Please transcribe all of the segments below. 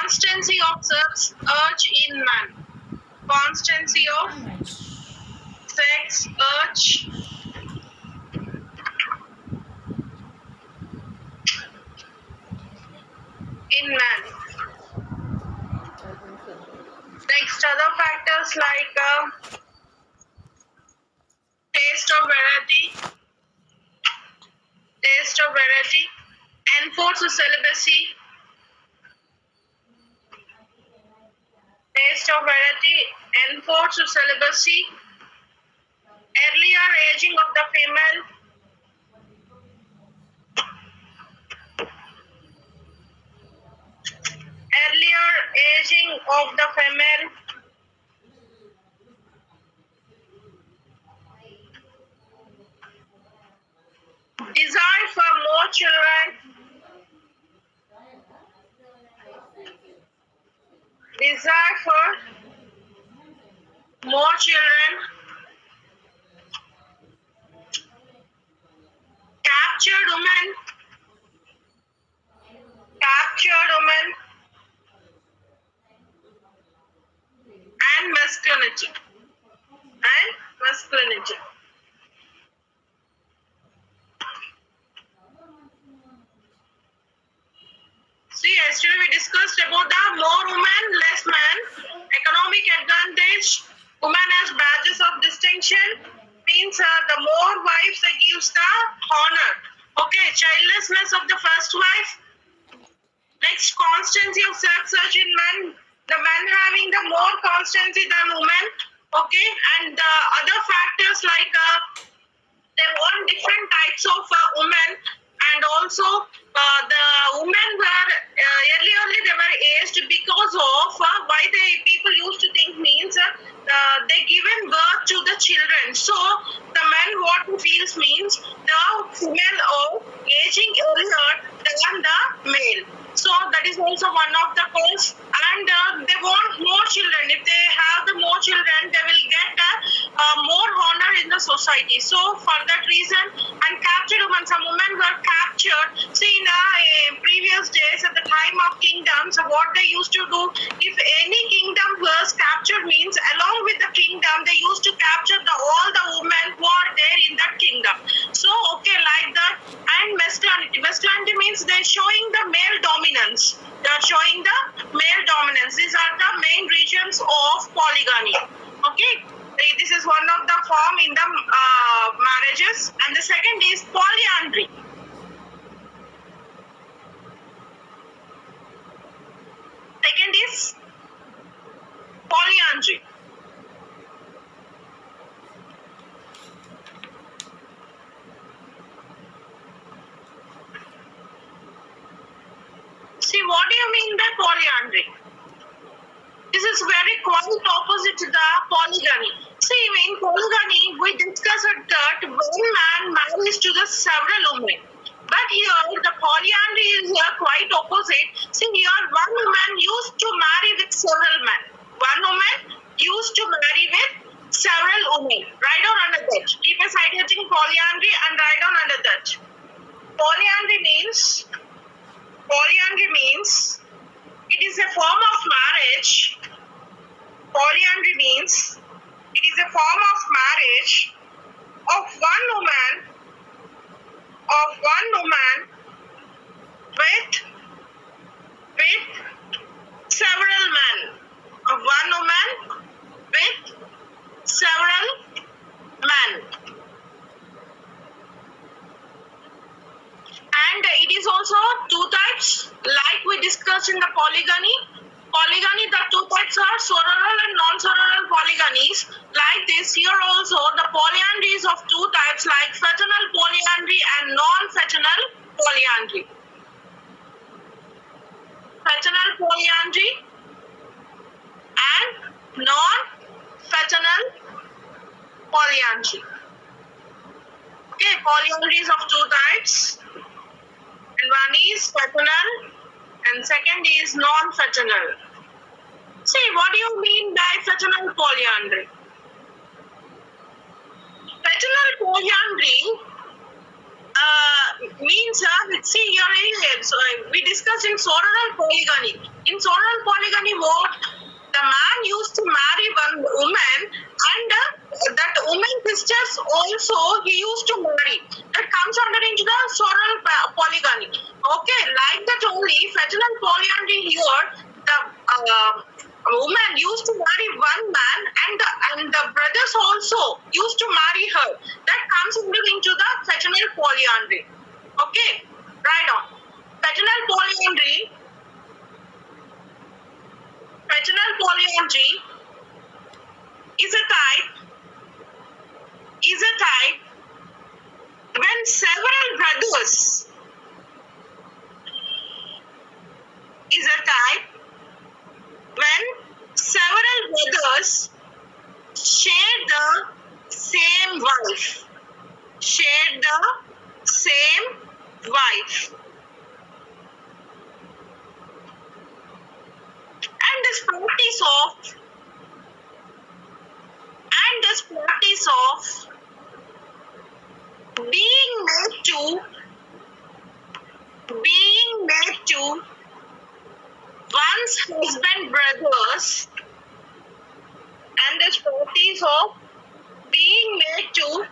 constancy of sex urge in man. Constancy of sex urge in man. Next, other factors like taste of variety, enforced celibacy, taste of variety, enforced celibacy, earlier aging of the female, earlier aging of the female, desire for more children, desire for more children, captured women, and masculinity. See, yesterday we discussed about the more women, less man, economic advantage, women as badges of distinction, means the more wives that gives the honor. Okay, childlessness of the first wife. Next, constancy of sex urge in men, the men having the more constancy than women. Okay, and other factors like they want different types of women, and also the women were earlier they were aged because of why they people used to think means they given birth to the children. So the men what feels means the female of aging earlier than the male. So that is also one of the cause, and they want more children. If they have the more children, they will get more honor in the society. So for that reason, and captured women, some women were captured. See, in previous days at the time of kingdoms, what they used to do, if any kingdom was captured means along with the kingdom, they used to capture all the women who are there in that kingdom. So okay, like that. And masculinity. Masculinity means they're showing the male dominance. They are showing the male dominance. These are the main regions of polygamy. Okay, this is one of the form in the marriages, and the second is polyandry. Second is polyandry. See, what do you mean by polyandry? This is very quite opposite to the polygamy. See, in polygamy, we discussed that one man marries to the several women. But here, the polyandry is quite opposite. See, here, one woman used to marry with several men. One woman used to marry with several women. Write down under that. Keep a side heading polyandry and write down under that. Polyandry means it is a form of marriage. Polyandry means it is a form of marriage of one woman with several men. Of one woman with several men. And it is also two types, like we discussed in the polygamy. Polygamy, the two types are sororal and non-sororal polygamics. Like this, here also the polyandry is of two types, like fraternal polyandry and non-fraternal polyandry. Fraternal polyandry and non-fraternal polyandry. Okay, polyandry is of two types. And one is fraternal and second is non-fraternal. See, what do you mean by fraternal polyandry? Fraternal polyandry means see here so, we discussed in sororal polygamy. In sororal polygamy, what the man used to marry one woman, and that woman sisters also he used to marry. That comes under into the sororal polygamy. Okay, like that only vaginal polyandry here. The woman used to marry one man, and the brothers also used to marry her. That comes into the vaginal polyandry. Okay, right on. Vaginal polyandry. Vaginal polyandry is a type when several brothers is a type when several brothers share the same wife. Share the same wife. And this practice of being made to one's husband brothers, and this practice of being made to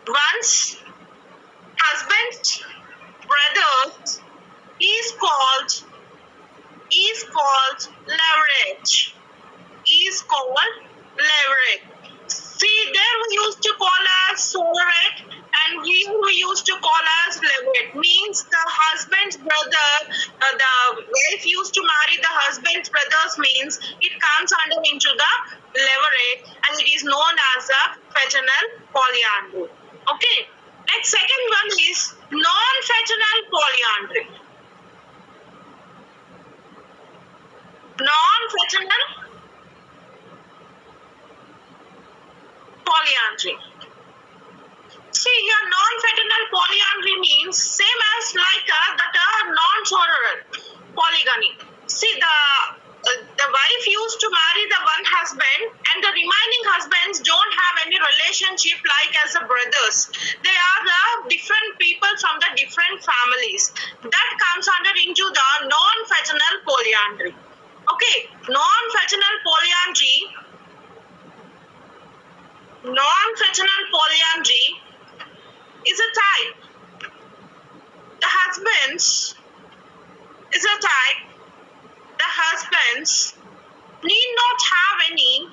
one's husband's brothers is called leverage. Is called leverage. See, there we used to call as surrogate, and here we used to call as levirate. Means the husband's brother, the wife used to marry the husband's brothers, means it comes under into the levirate, and it is known as a vaginal polyandry. Okay. Next, second one is non-vaginal polyandry. Non-vaginal polyandry. See here, non-vaginal polyandry means same as like that non-sororate polygamy. See, the wife used to marry the one husband, and the remaining husbands don't have any relationship like as the brothers. They are the different people from the different families. That comes under into the non-vaginal polyandry. Okay, non-vaginal polyandry is a type. The husbands need not have any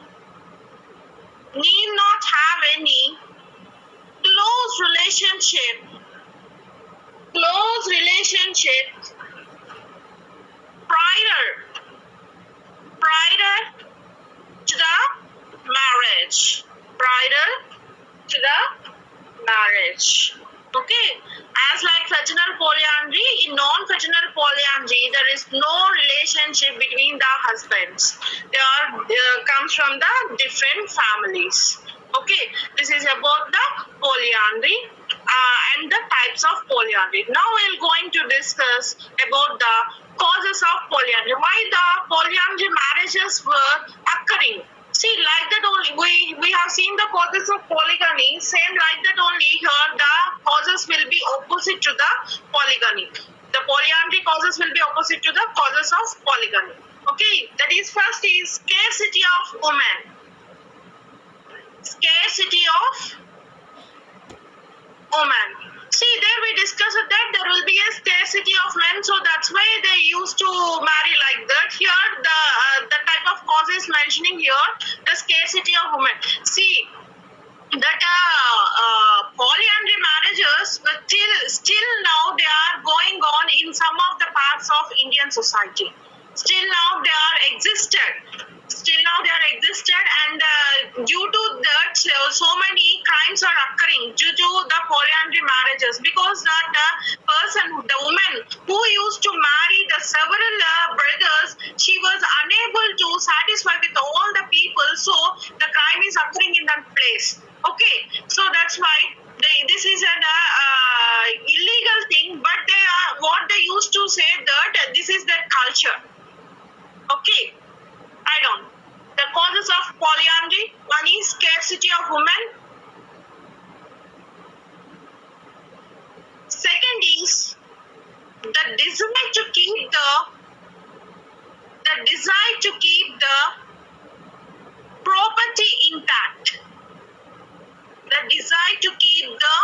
close relationship prior to the marriage. Okay, as like vaginal polyandry, in non-vaginal polyandry, there is no relationship between the husbands. They are comes from the different families. Okay, this is about the polyandry and the types of polyandry. Now we are going to discuss about the causes of polyandry. Why the polyandry marriages were occurring? See, like that only we have seen the causes of polygamy. Same like that only here the causes will be opposite to the polygamy. The polyandry causes will be opposite to the causes of polygamy. Okay, that is first is scarcity of women. Scarcity of women. See, there we discussed that there will be a scarcity of men, so that's why they used to marry like that. Here, the type of causes mentioning here, the scarcity of women. See, that polyandry marriages, but still now they are going on in some of the parts of Indian society. Still now they are existed. And due to that, so many crimes are occurring due to the polyandry marriages, because that the woman who used to marry the several brothers, she was unable to satisfy with all the people, so the crime is occurring in that place. Okay, so that's why this is an illegal thing, but what they used to say that this is their culture. Okay, I don't. The causes of polyandry, one is scarcity of women. second is the desire to keep the property intact. The desire to keep the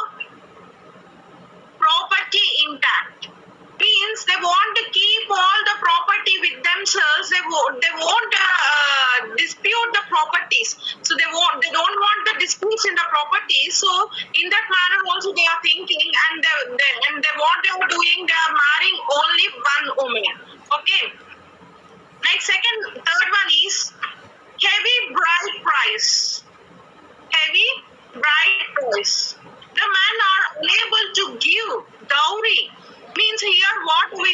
property intact means they want to keep all the property with themselves. They won't dispute the properties. So they don't want the disputes in the properties. So in that manner also they are thinking, and what they are doing, they are marrying only one woman. Okay. Next, third one is heavy bride price. Heavy bride price. The men are unable to give dowry. Means here what we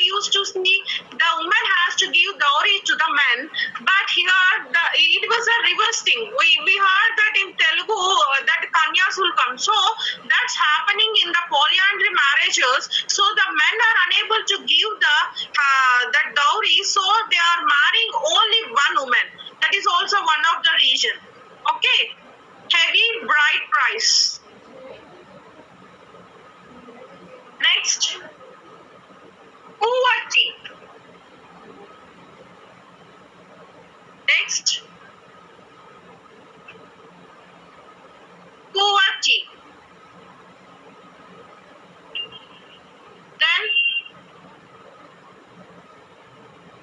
used to see, the woman has to give dowry to the men, but here it was a reverse thing. We heard that in Telugu that kanyas will come. So that's happening in the polyandry marriages. So the men are unable to give the dowry, so they are marrying only one woman. That is also one of the reason. Okay, heavy bride price. Next, poverty. Next, poverty. Then,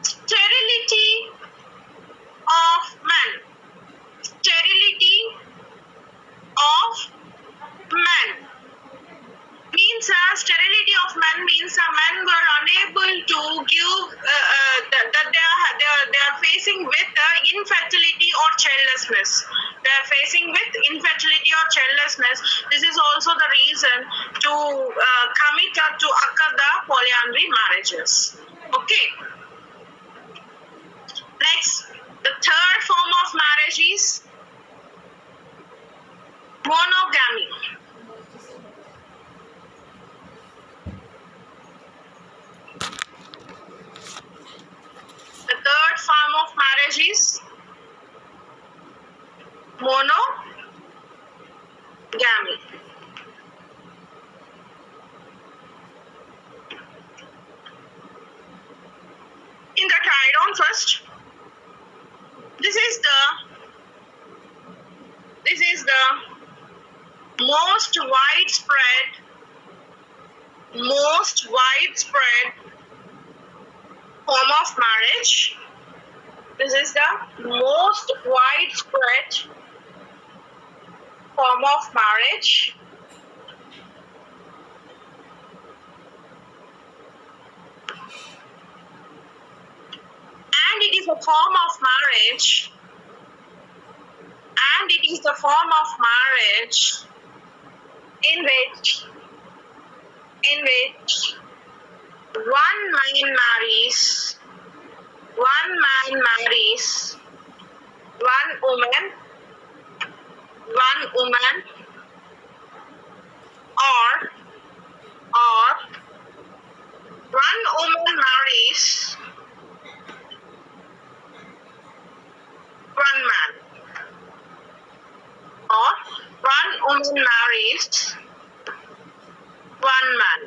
sterility of men. Sterility of men. Means sterility of men means men were unable to give that they are facing with infertility or childlessness. They are facing with infertility or childlessness. This is also the reason to commit to occur the polyandry marriages. Okay. Next, the third form of marriage is monogamy. The third form of marriage is monogamy. In the write down first. This is the most widespread form of marriage. This is the most widespread form of marriage. And it is a form of marriage. And it is the form of marriage in which one man marries one woman, or one woman marries one man, or one woman marries one man.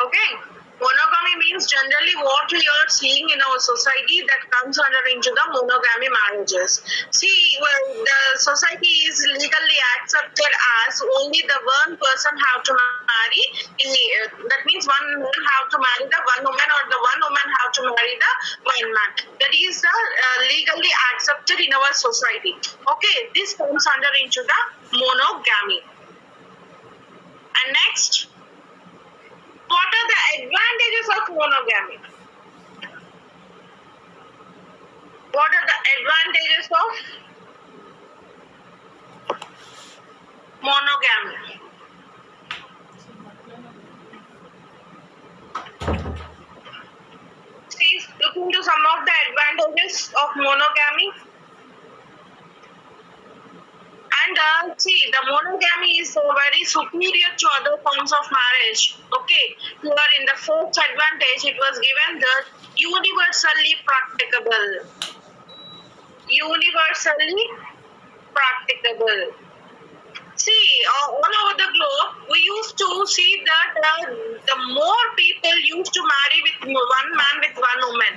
Okay. Monogamy means generally what we are seeing in our society that comes under into the monogamy marriages. See, the society is legally accepted as only the one person have to marry. That means one man have to marry the one woman, or the one woman have to marry the one man. That is legally accepted in our society. Okay, this comes under into the monogamy. And next, what are the advantages of monogamy? What are the advantages of monogamy? See, look into some of the advantages of monogamy. And see, the monogamy is very superior to other forms of marriage. Okay, here in the first advantage, it was given that universally practicable. Universally practicable. See, all over the globe, we used to see that the more people used to marry with one man with one woman,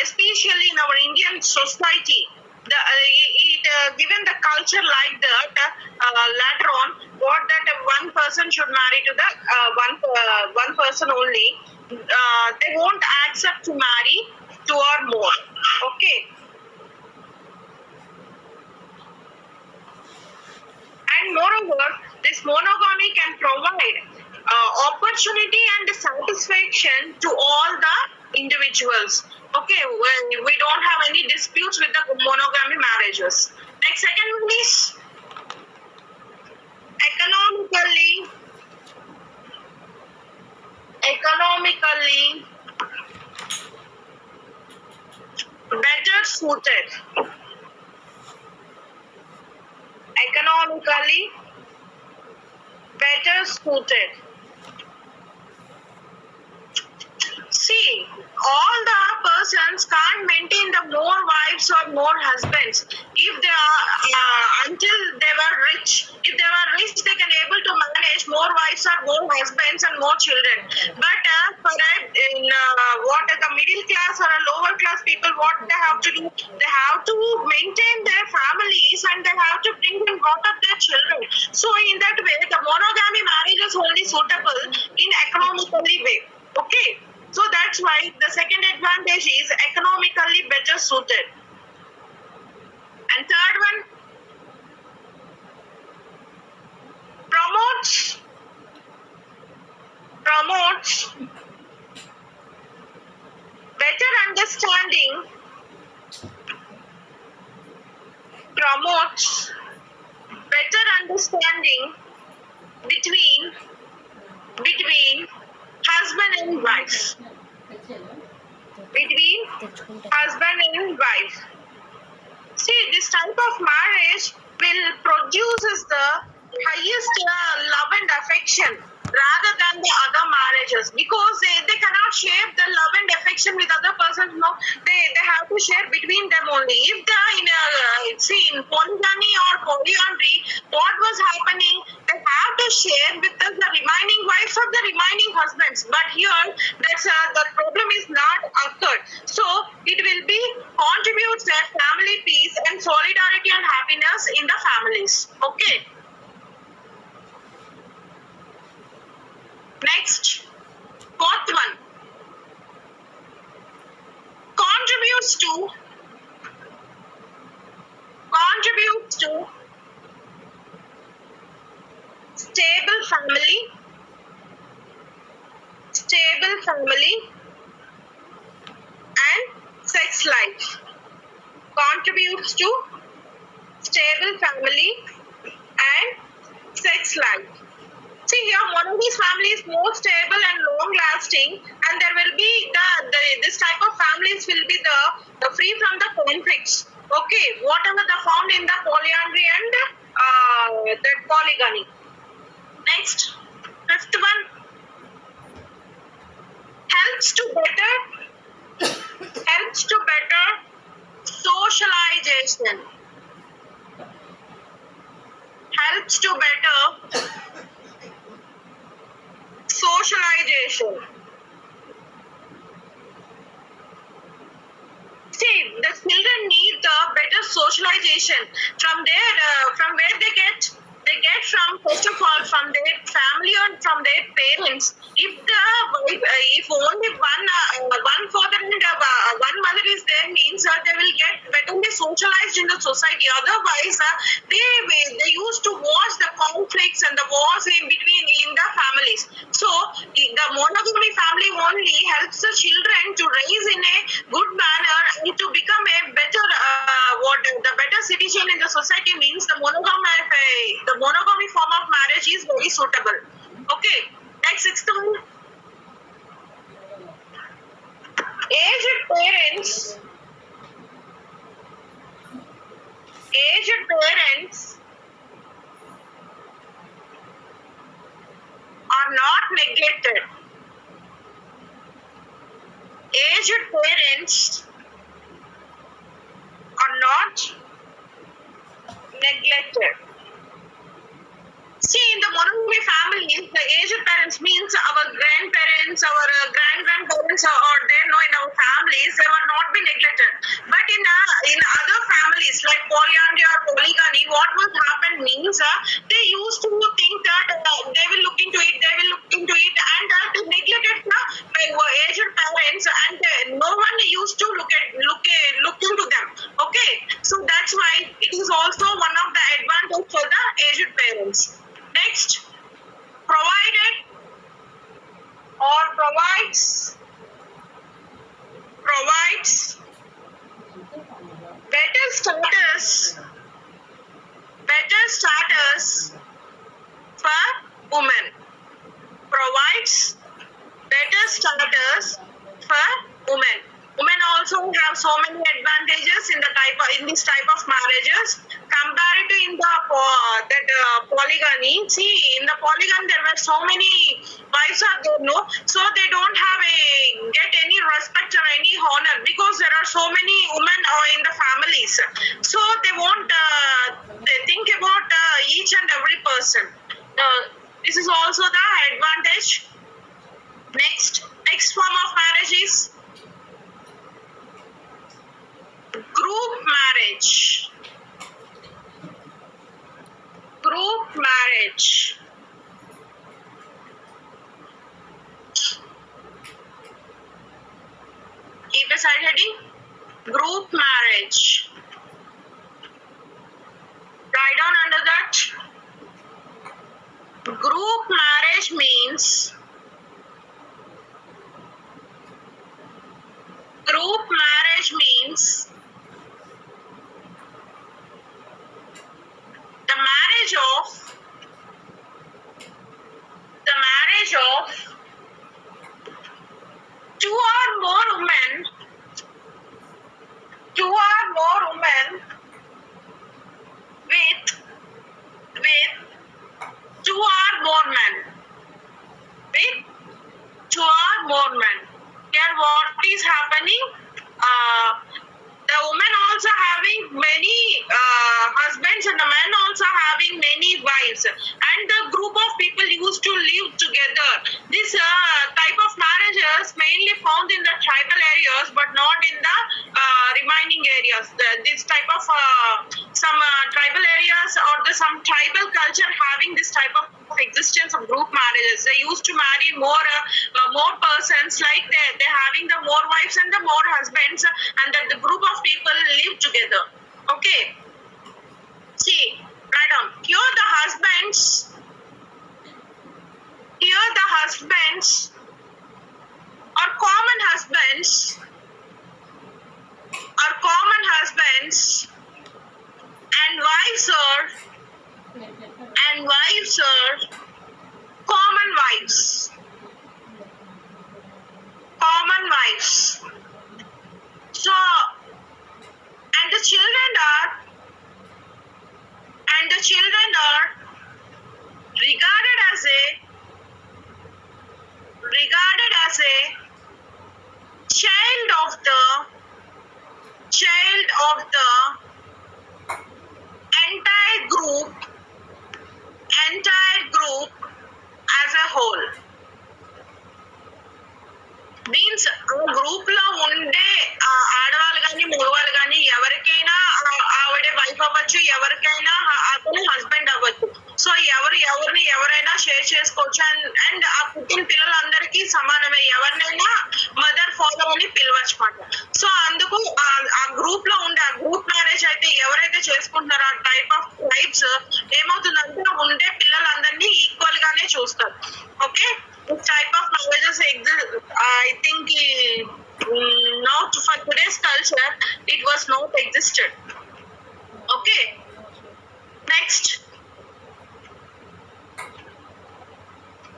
especially in our Indian society. Given the culture like that, later on, what that one person should marry to the one person only, they won't accept to marry two or more. Okay. And moreover, this monogamy can provide opportunity and satisfaction to all the individuals. Okay, we don't have any disputes with the monogamy marriages. Next, second one is economically, economically better suited. Economically better suited. See, all the persons can't maintain the more wives or more husbands if they are until they were rich. If they were rich, they can able to manage more wives or more husbands and more children. But for in what the middle class or a lower class people, what they have to do, they have to maintain their families and they have to bring and brought up their children. So in that way, the monogamy marriage is only suitable in economically way. Okay. So that's why the second advantage is economically better suited. And third one, promotes better understanding, promotes better understanding between husband and wife. Between husband and wife. See, this type of marriage will produces the highest love and affection rather than the other marriages, because they cannot share the love and affection with other persons. No, they have to share between them only. If they are in polygamy or polyandry, what was happening, they have to share with the remaining wives of the remaining husbands. But here, that's the problem is not occurred. So it will be contributes their family peace and solidarity and happiness in the families. Okay. Next, fourth one, contributes to stable family and sex life. Contributes to stable family and sex life. See here, one of these families is more stable and long lasting, and there will be this type of families will be the free from the conflicts. Okay, whatever the found in the polyandry and the polygamy. Next, fifth one, helps to better socialization. Helps to better socialization. See, the children need the better socialization from where they get from, first of all, from their family or from their parents. If only one father and one mother is there, means they will get better socialized in the society. Otherwise, they used to watch the conflicts and the wars in between in the families. So the monogamy family only helps the children to raise in a good manner and to become a better the better citizen in the society. Means the monogamy form of marriage is very suitable. Okay, next, sixth one, aged parents are not neglected. Aged parents are not neglected. See, in the monogamy families, the aged parents means our grandparents, our grand-grandparents are there, no, in our families, they were not be neglected. But in other families like polyandry or polygamy, what will happen means they used to think that they will look into it, and they neglected the aged parents, and no one used to look into them. Okay, so that's why it is also one of the advantage for the aged parents. Next, provided or provides better status for women. Provides better status for women. Women also have so many advantages in this type of marriages compared to in the polygamy. See, in the polygamy there were so many wives are there, no, so they don't have get any respect or any honor because there are so many women in the families. So they won't they think about each and every person. This is also the advantage. Next form of marriage is group marriage. Group marriage. Keep a side heading. Group marriage. Write down under that. Group marriage means the marriage of two or more women with two or more men. With two or more men. Here what is happening? The women also having many husbands and the men also having many wives, and the group of people used to live together. This type of marriages mainly found in the tribal areas but not in the remaining areas. This type of some tribal areas or some tribal culture having this type of existence of group marriages. They used to marry more persons, like they're having the more wives and the more husbands, and that the group of people live together. Okay. See, write down. Here the husbands are common husbands, and wives are common wives. So, and the children are regarded as a child of the entire group as a whole. Means group లో ఉండే ఆడవాళ్ళు కానీ మగవాళ్ళు కానీ ఎవరికైనా ఆవిడే wife అవ్వచ్చు, ఎవరికైనా అతను హస్బెండ్ అవ్వచ్చు. సో ఎవరైనా షేర్ చేసుకోవచ్చు, అండ్ ఆ పుట్టిన పిల్లలందరికీ సమానమే. ఎవరినైనా మదర్ ఫాదర్ అని పిలవచ్చు మాట. సో అందుకు ఆ గ్రూప్ లో ఉండే ఆ గ్రూప్ మ్యారేజ్ అయితే ఎవరైతే చేసుకుంటున్నారో ఆ టైప్ ఆఫ్ ట్రైబ్స్ ఏమవుతుందంటే ఉండే పిల్లలందరినీ ఈక్వల్ గానే చూస్తారు. Okay, this type of marriages exist. I think not for today's culture it was not existed. Okay, next,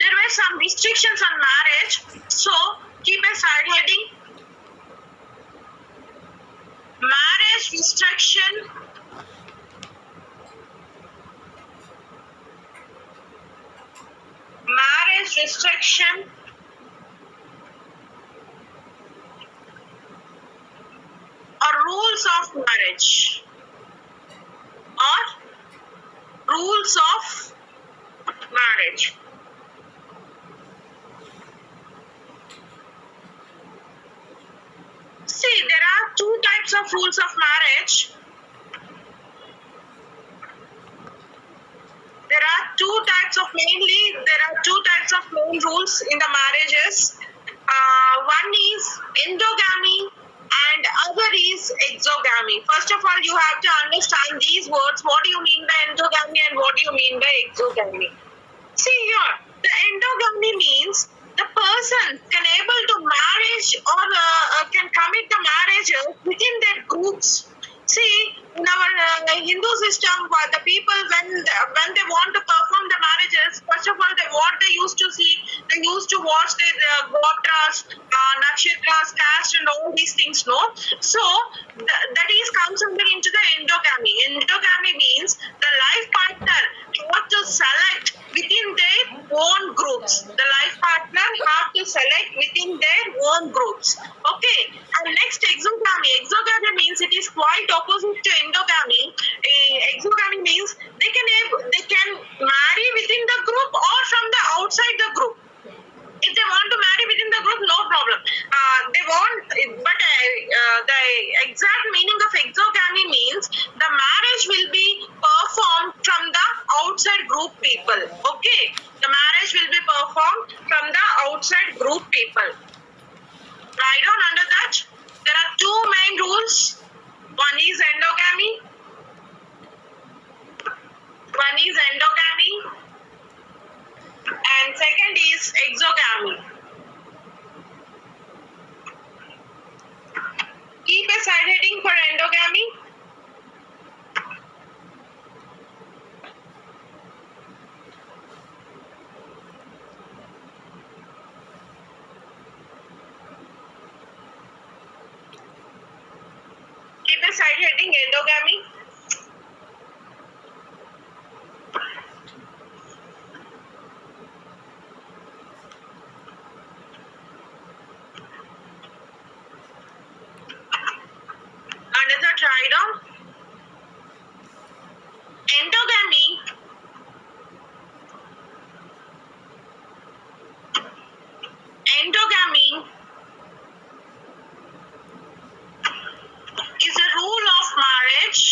there were some restrictions on marriage, so keep a side heading. Marriage restriction or rules of marriage marriage. See, there are two types of rules of marriage. There are two types of main rules in the marriages. One is endogamy and other is exogamy. First of all, you have to understand these words. What do you mean by endogamy and what do you mean by exogamy? See here, the endogamy means the person can able to marriage or can commit the marriages within their groups. See, in our Hindu system, the people when they want to perform the marriages, first of all, what they used to see, they used to watch their gotras, nakshatras, caste, and all these things. No, so that is comes under into the endogamy. Endogamy means the life partner have to select within their own groups. The life partner have to select within their own groups. Okay, and next exogamy. Exogamy means it is quite opposite to endogamy. Exogamy means they can marry within the group or from the outside the group. If they want to marry within the group, no problem. The exact meaning of exogamy means the marriage will be performed from the outside group people. Okay, the marriage will be performed from the outside group people. Write down under that. There are two main rules. One is endogamy. And second is exogamy. Keep a side heading for endogamy. Keep a side heading endogamy. Write down. Endogamy is a rule of marriage.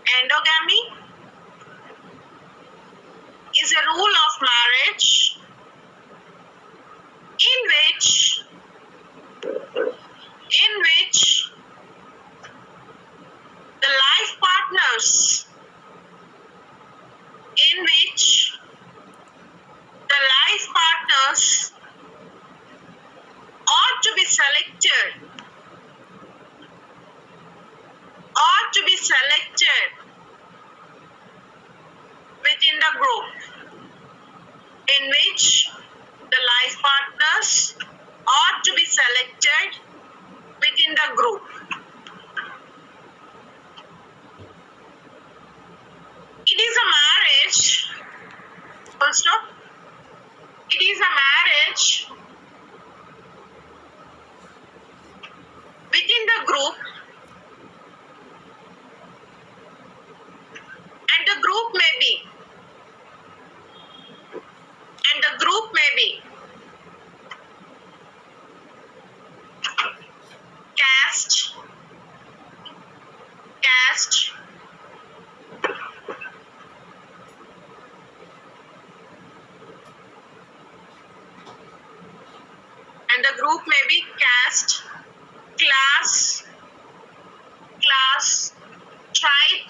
Endogamy is a rule of marriage in which the life partners ought to be selected within the group, in which the life partners ought to be selected within the group. It is a marriage. Full stop. It is a marriage within the group, and the group may be caste, and the group may be caste, class, tribe,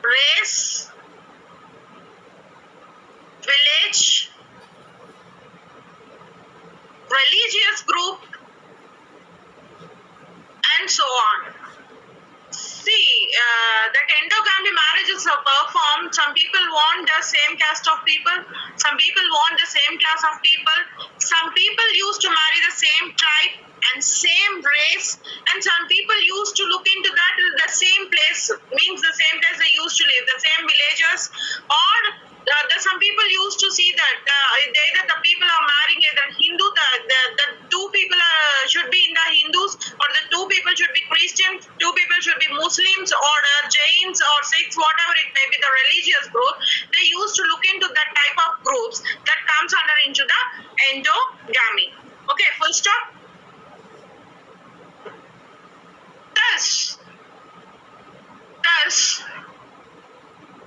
race, village, religious group, and so on. See, that endogamy marriages are performed. Some people want the same caste of people. Some people want the same class of people. Some people used to marry the same tribe and same race. And some people used to look into that the same place, means the same place they used to live, the same villages. Or some people used to see that either the people are marrying either Hindu, the two people should be in the Hindus, or the two people should be Christian, two people people should be Muslims or Jains or Sikhs, whatever it may be, the religious group. They used to look into that type of groups that comes under into the endogamy. Okay, full stop. Thus,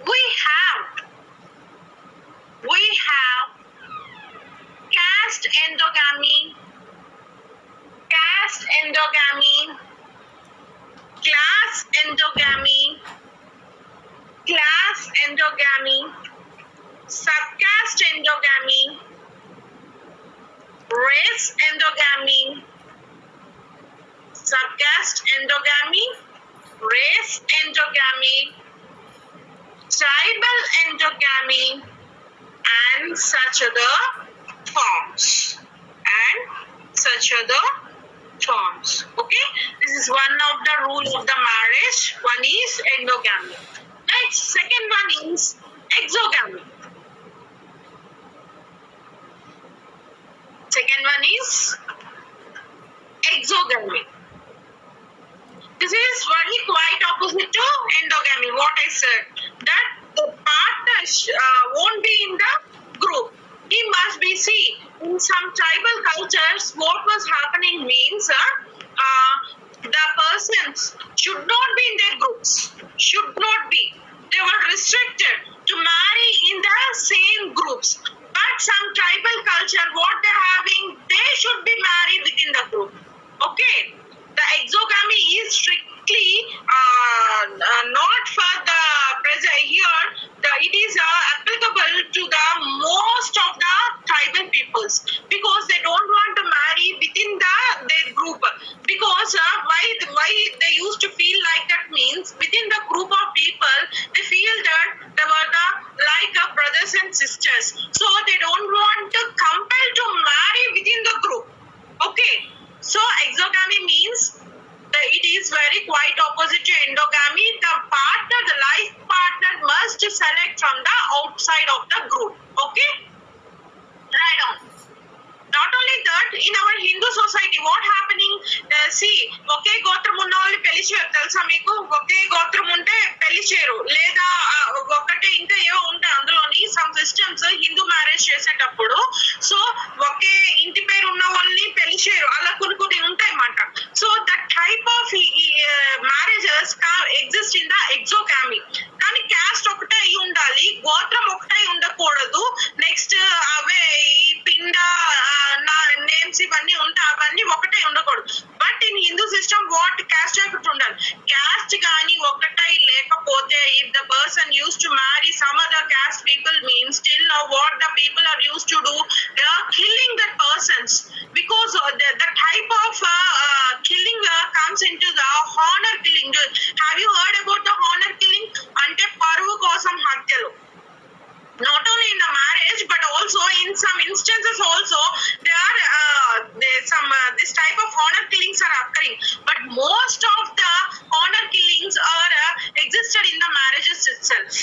we have caste endogamy, class endogamy, subcaste endogamy, race endogamy, subcaste endogamy, race endogamy, tribal endogamy, and such other forms. Okay, this is one of the rules of the marriage. One is endogamy. Next, second one is exogamy. This is very quite opposite to endogamy. What I said, that the partner won't be in the group. He must be seen. In some tribal cultures, what was happening means the persons should not be in their groups. Should not be. They were restricted to marry in the same groups. But some tribal culture, what they're having, they should be married within the group. Okay. The exogamy is strictly not for the present here. It is applicable to the most of the tribal peoples because they don't want to marry within their group. Because why they used to feel like that means within the group of people they feel that they were like brothers and sisters. So they don't want to compel to marry within the group. Okay. So exogamy means that it is very quite opposite to endogamy. The life partner must select from the outside of the group. Okay? Right on. Not only that, in our Hindu society, what happening? See, ఒకే గోత్రం ఉన్న వాళ్ళు పెళ్లి చేయరు తెలుసా మీకు? ఒకే గోత్రం ఉంటే పెళ్లి చేయరు, లేదా ఒకటే ఇంకా ఏవో ఉంటాయి అందులోని సమ్ సిస్టమ్స్ హిందూ మ్యారేజ్ చేసేటప్పుడు. సో ఒకే ఇంటి పేరు ఉన్న వాళ్ళని పెళ్లి చేయరు, అలా కొన్ని ఉంటాయి అన్నమాట. So that type of marriages exist in the exogamy. కానీ క్యాస్ట్ ఒకటే అయి ఉండాలి, గోత్రం ఒకటే ఉండకూడదు. నెక్స్ట్ అవే ఈ పిండ నేమ్స్ ఇవన్నీ ఉంటాయి, అవన్నీ ఒకటే ఉండకూడదు. But in Hindu system what caste ఒకటి ఉండాలి. క్యాస్ట్ కానీ ఒకటై లేకపోతే if the person use to marry some other caste people means still now what the people are use to do, they are killing that persons because the type of killing comes into the honor killing. Have you heard about the honor killing? అంటే పరువు కోసం హత్యలు. Not only in the marriage but also in some instances also this type of honor killings are occurring, but most of the honor killings are existed in the marriages itself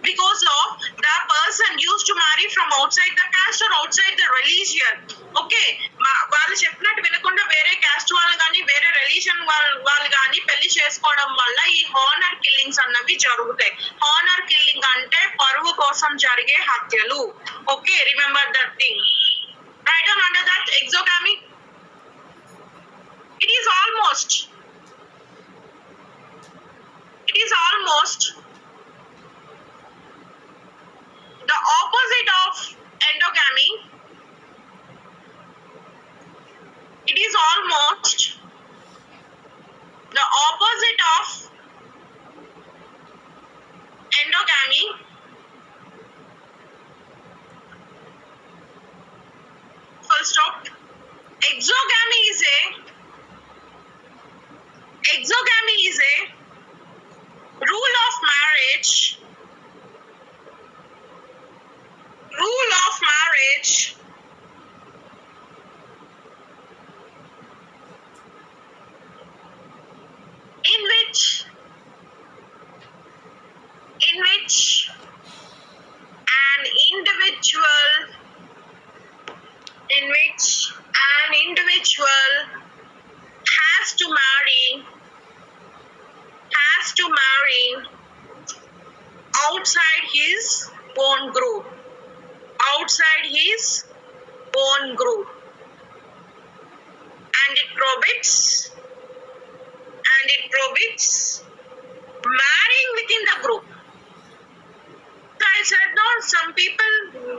because of the person used to marry from outside the caste or outside the religion. Okay, వాళ్ళు చెప్పినట్టు వినకుండా వేరే caste వాళ్ళు కానీ వేరే religion వాళ్ళు కానీ పెళ్లి చేసుకోవడం వల్ల ఈ హానర్ కిల్లింగ్స్ అన్నవి జరుగుతాయి. హానర్ కిల్లింగ్ అంటే పరువు కోసం జరిగే హత్యలు. Okay, remember that thing. Right on under that exogamy. It is almost the opposite of endogamy. It is almost the opposite of endogamy. Full stop. Exogamy is a rule of marriage in which an individual has to marry outside his own group. Outside his own group. And it prohibits marrying within the group. So I said no, some people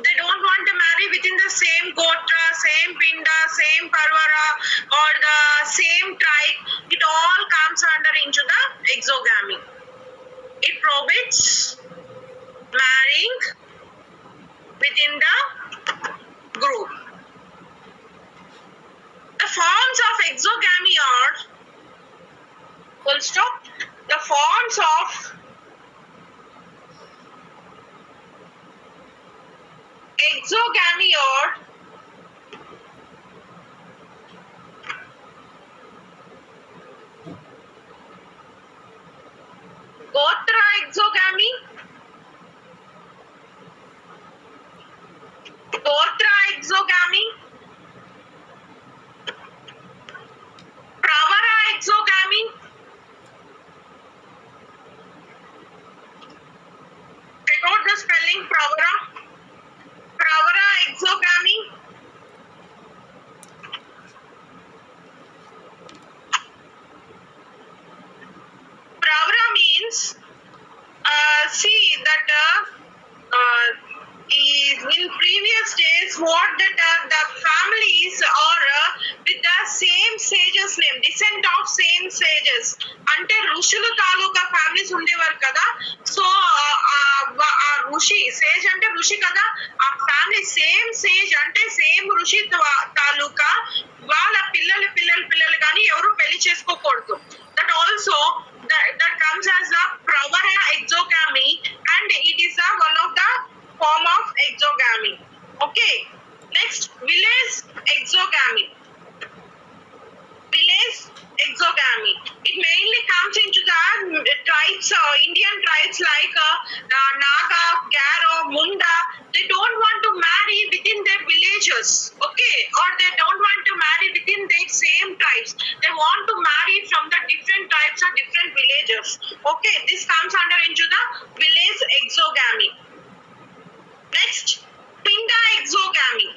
they don't want to marry within the same gotra, same pinda, same parvara or the same tribe. It all comes under into the exogamy. It prohibits marrying within the group. The forms of exogamy are full stop. The forms of exogamy are gotra exogamy, pravara exogamy, check out the spelling pravara exogamy, pravara means see that in previous days what that the families are with the same sages name, descent of same sages అంటే ఋషులు తాలూకా families ఉండేవారు కదా. So ఆ ఋషి Sage అంటే ఋషి కదా, ఆ ఫ్యామిలీ సేమ్ సేజ్ అంటే సేమ్ ఋషి తాలూకా వాళ్ళ పిల్లలు కానీ ఎవరు పెళ్లి చేసుకోకూడదు. That also that comes as a pravara exogamy and it is a one of the form of exogamy. Okay, next village exogamy. It mainly comes into the tribes, Indian tribes like Naga, Garo, Munda. They don't want to marry within their villages, okay, or they don't want to marry within their same tribes. They want to marry from the different tribes or different villages. Okay, this comes under into the village exogamy. Next, Pinda exogamy.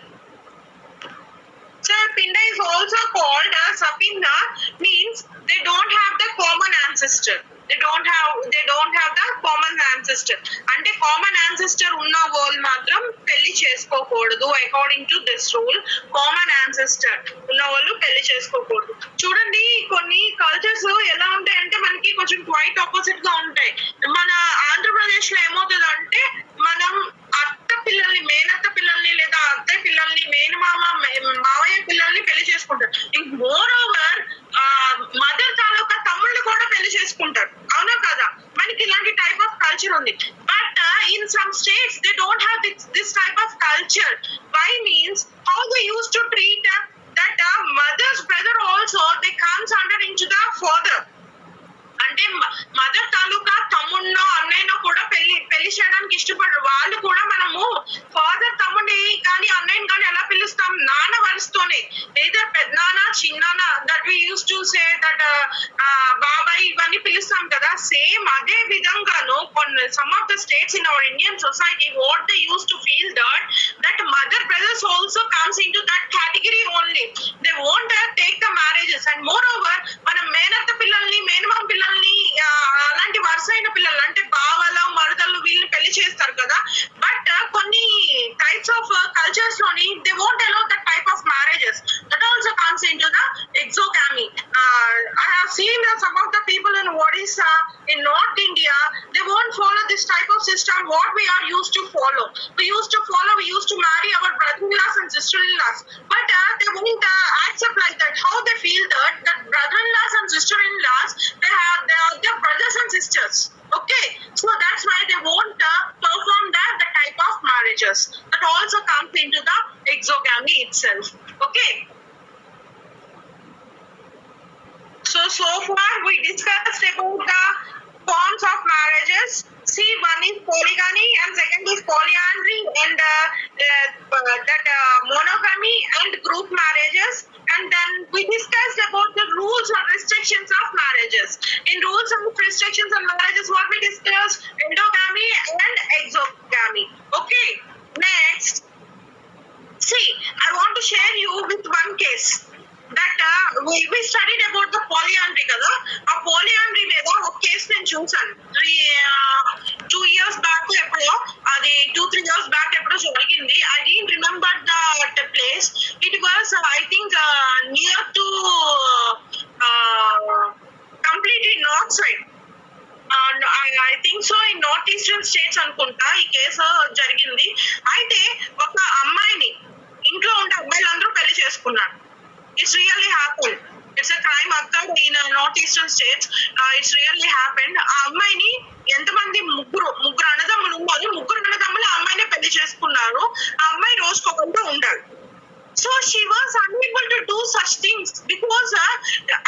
So Pinda is also called Sapinda, means they don't have the common ancestor. They don't have the common ancestor. అంటే common ancestor ఉన్న వాళ్ళు మాత్రం పెళ్లి చేసుకోకూడదు. According to this rule common ancestor ఉన్న వాళ్ళు పెళ్లి చేసుకోకూడదు. చూడండి కొన్ని కల్చర్స్ ఎలా ఉంటాయంటే మనకి కొంచెం క్వైట్ ఆపోజిట్ గా ఉంటాయి. మన ఆంధ్రప్రదేశ్ లో ఏమవుతుందంటే మనం అత్త పిల్లల్ని, మేనత్త పిల్లల్ని లేదా అత్తయ్య పిల్లల్ని, మావయ్య పిల్లల్ని పెళ్లి చేసుకుంటారు. మోర్ ఓవర్ మదర్ తాలూకా తమ్ముళ్ళు కూడా పెళ్లి చేసుకుంటారు. అవునా కదా, మనకి ఇలాంటి టైప్ ఆఫ్ కల్చర్ ఉంది. But in some states they don't have this type of culture. Why means how they use to treat that mothers brother also they comes under in to the father. అంటే mother తాలూకా తమ్ముడినో అన్నయ్యనో కూడా పెళ్లి చేయడానికి ఇష్టపడరు. వాళ్ళు కూడా మనము ఫాదర్ తమ్ముడిని కానీ అన్నయ్యని కానీ ఎలా పిలుస్తాం, నాన్న వరుసతోనే, లేదా పెద్దనాన్న, చిన్నాన్న, that we use to say that బాబాయ్ ఇవన్నీ పిలుస్తాం కదా. సేమ్ అదే విధంగాను కొన్ని some of the states in our Indian society what they use to feel that mother brothers also comes in to that category only. They won't take the marriages. And moreover మనం మేనత్త పిల్లల్ని, మేనమామ పిల్లల్ని, అలాంటి వరుసైన పిల్లలు అంటే బావలు, మరుదలు వీళ్ళని పెళ్లి చేస్తారు కదా. బట్ కొన్ని టైప్స్ ఆఫ్ కల్చర్స్ లోని they won't allow that type of marriages. That also comes in to the exogamy. I have seen some of the people in Odisha, in North India, they won't follow this type of system what we are used to follow. We used to marry our brother-in-laws and sister-in-laws, but they won't accept like that. How they feel that brother-in-laws and sister-in-laws, they are their brothers and sisters. Okay, so that's why they won't perform the type of marriages. That also comes into the exogamy itself. Okay. So far we discussed about the forms of marriages. See, one is polygamy and second is polyandry and monogamy and group marriages. And then we discussed about the rules or restrictions of marriages. In rules and restrictions of marriages, what we discussed, endogamy and we studied about the polyandry కదా. ఆ polyandry మీద ఒక case నేను చూసాను 2 years back ఎప్పుడో, అది 2-3 years back ఎప్పుడో జరిగింది. I didn't remember the place. It was I think near to completely north side. I think so in north eastern states అనుకుంటా ఈ కేసు జరిగింది. అయితే ఒక అమ్మాయిని, ఇంట్లో ఉండే అమ్మాయిలందరూ పెళ్లి చేసుకున్నారు. It's really happened. It's a crime occurred in northeastern states. It's really happened. ఆ అమ్మాయిని ఎంతమంది ముగ్గురు అన్నదమ్ములు ఉన్నారు. ముగ్గురు అన్నదమ్ములు ఆ అమ్మాయిని పెళ్లి చేసుకున్నారు. ఆ అమ్మాయి రోజుకొకరితో ఉండాలి. So she was unable to do such things because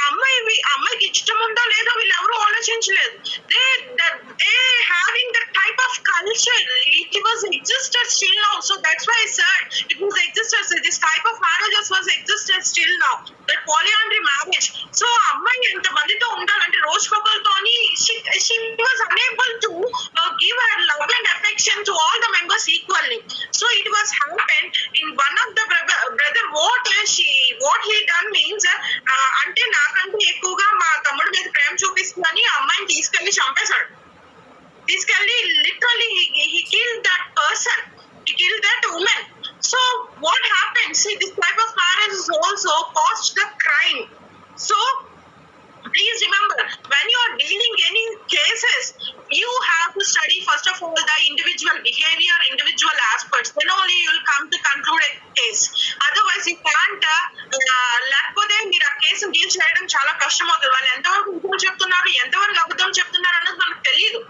అమ్మాయికి ఇష్టం ఉందో లేదో వీళ్ళు ఎవరు ఆలోచించలేదు. They having that type of culture, it was existed still now. So that's why I said it was existed. This type of marriages was existed still now. That polyandry marriage. So అమ్మాయి ఎంత మందితో ఉండాలంటే రోజుకొకరితో అని she was unable to give her love and affection to all the members equally. So it was happened in one of the brother what he done means అంటే నాకంటే ఎక్కువగా మా తమ్ముడి మీద ప్రేమ చూపిస్తుందని ఆ అమ్మాయిని తీసుకెళ్లి చంపేశాడు. తీసుకెళ్లి literally he killed that person. He killed that woman. So what happens? See, this type of marriage is also caused the crime. So please remember, when you are dealing any cases, you have to study first of all the individual behavior, individual aspects. Then only you will come to conclude a case. Otherwise you can't లేకపోతే మీరు ఆ case deal చేయడం చాలా కష్టం అవుతుంది. వాళ్ళు ఎంతవరకు నిజం చెప్తున్నారు, ఎంతవరకు అబద్ధం చెప్తున్నారు అన్నది మనకు తెలియదు.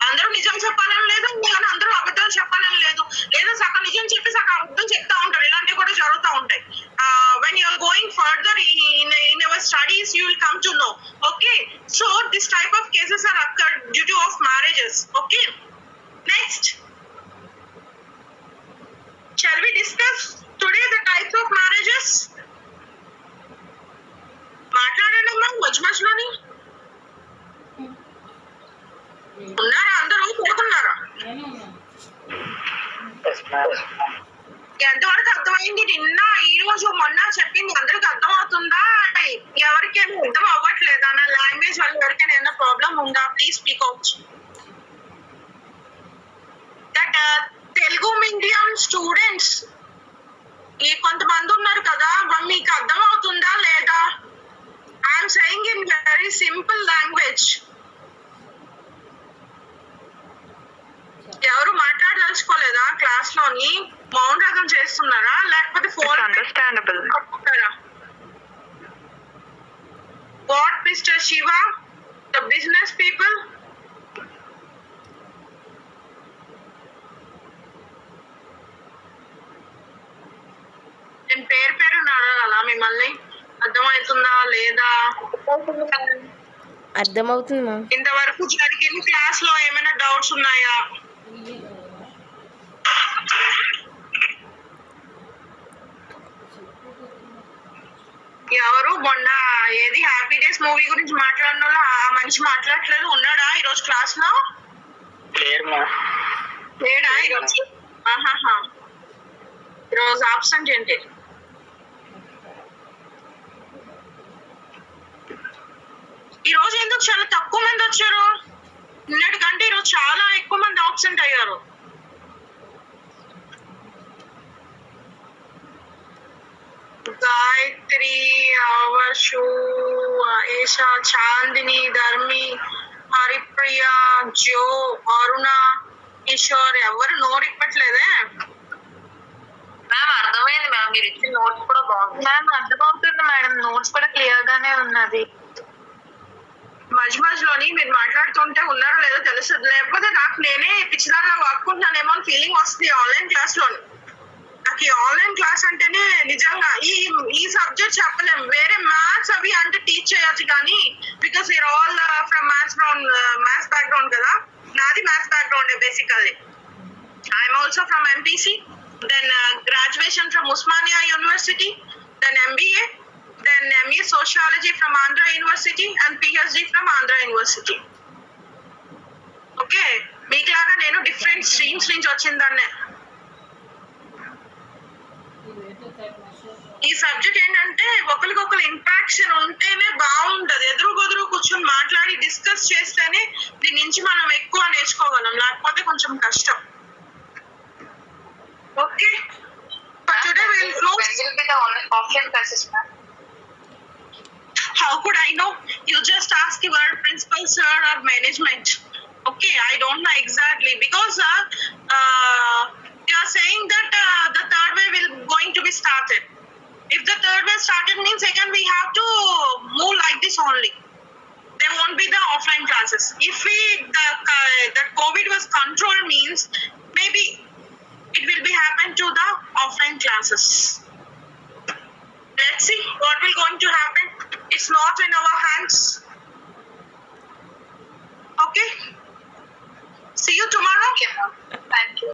అందరూ నిజం చెప్పాలని లేదు, అందరూ అబద్ధాలు చెప్పాలని లేదు, లేదా సగం నిజం చెప్పి సగం అబద్ధం చెప్తా ఉంటారు. ఇలాంటివి కూడా జరుగుతూ ఉంటాయి. When you are going further in our studies, you will come to know. Okay, so this type of cases are occurred due to of marriages. Okay, next, shall we discuss today the types of marriages? మాట్లాడండి మధ్యలోని ఉన్నారా? అందరూ కోరుకున్నారా? ఎంతవరకు అర్థమైంది? నిన్న ఈ రోజు మొన్న చెప్పింది అందరికి అర్థం అవుతుందా? ఎవరికైనా అర్థం అవ్వట్లేదా? నా లాంగ్వేజ్ వల్ల ఎవరికైనా ఏమైనా ప్రాబ్లం ఉందా? Please speak out. That Telugu medium students ఈ కొంతమంది ఉన్నారు కదా, మీకు అర్థం అవుతుందా లేదా? I'm saying in very simple language. ఎవరు మాట్లాడదలుచుకోలేదా? క్లాస్ లోని మౌనరాగం చేస్తున్నారా, లేకపోతే phone understandable? What mister Shiva, the business people? నేను పేరు అడగాలా మిమ్మల్ని? అర్థమవుతుందా లేదా? అర్థమవుతుంది. ఇంతవరకు జరిగిన క్లాస్ లో ఏమైనా డౌట్స్ ఉన్నాయా? ఎవరు మొన్న ఏది హ్యాపీ డేస్ మూవీ గురించి మాట్లాడిన వాళ్ళు ఆ మనిషి మాట్లాడట్లేదు, ఉన్నాడా ఈరోజు క్లాస్ లో? లేడా ఈరోజు? ఈరోజు ఆబ్సెంట్ ఏంటి? ఈ రోజు ఎందుకు చాలా తక్కువ మంది వచ్చారు? నిన్నటి కంటే ఈరోజు చాలా ఎక్కువ మంది ఆబ్సెంట్ అయ్యారు. గాయత్రి, ఆవర్షు, ఏషా, చాందిని, ధర్మి, హరిప్రియ, జో, అరుణ, కిషోర్ ఎవరు నోరు ఇప్పట్లేదే? మ్యామ్ అర్థమైంది మ్యామ్, మీరు ఇచ్చిన నోట్స్ కూడా బాగుంది మ్యామ్. అర్థమవుతుంది మేడం, నోట్స్ కూడా క్లియర్ గానే ఉన్నది. మధ్యలోని మీరు మాట్లాడుతుంటే ఉన్నారో లేదో తెలుస్తుంది, లేకపోతే నాకు నేనే పిచ్చిదారుగా వాక్కుంటున్నానేమో ఫీలింగ్ వస్తుంది ఆన్లైన్ క్లాస్ లోని. నాకు ఈ ఆన్లైన్ క్లాస్ అంటేనే నిజంగా ఈ సబ్జెక్ట్ చెప్పలేము. వేరే మ్యాథ్స్ అవి అంటే టీచ్ చేయొచ్చు కానీ, because your all from maths background కదా. నాది maths background basically. I'm also from MPC, then graduation from Osmania university, then MBA, then MA Sociology from Andhra University and PhD from Andhra University. Okay, మీకులాగా నేను different streams నుంచి వచ్చిందాన్నే. ఈ subject ఏంటంటే ఒకరికొకరు interaction ఉంటేనే బాగుంటది. ఎదురు కూర్చొని మాట్లాడి డిస్కస్ చేస్తేనే దీని నుంచి మనం ఎక్కువ నేర్చుకోగలం, లేకపోతే కొంచెం కష్టం. Okay, but today we will close. When will be the offline classes, ma'am? How could I know? You just ask your principal sir or management. Okay, I don't know exactly because you are saying that the third wave will going to be started. If the third wave started means again we have to move like this only. There won't be the offline classes. If that COVID was controlled means maybe it will be happen to the offline classes. Let's see what will going to happen. It's not in our hands. Okay. See you tomorrow. Okay, ma'am. Thank you.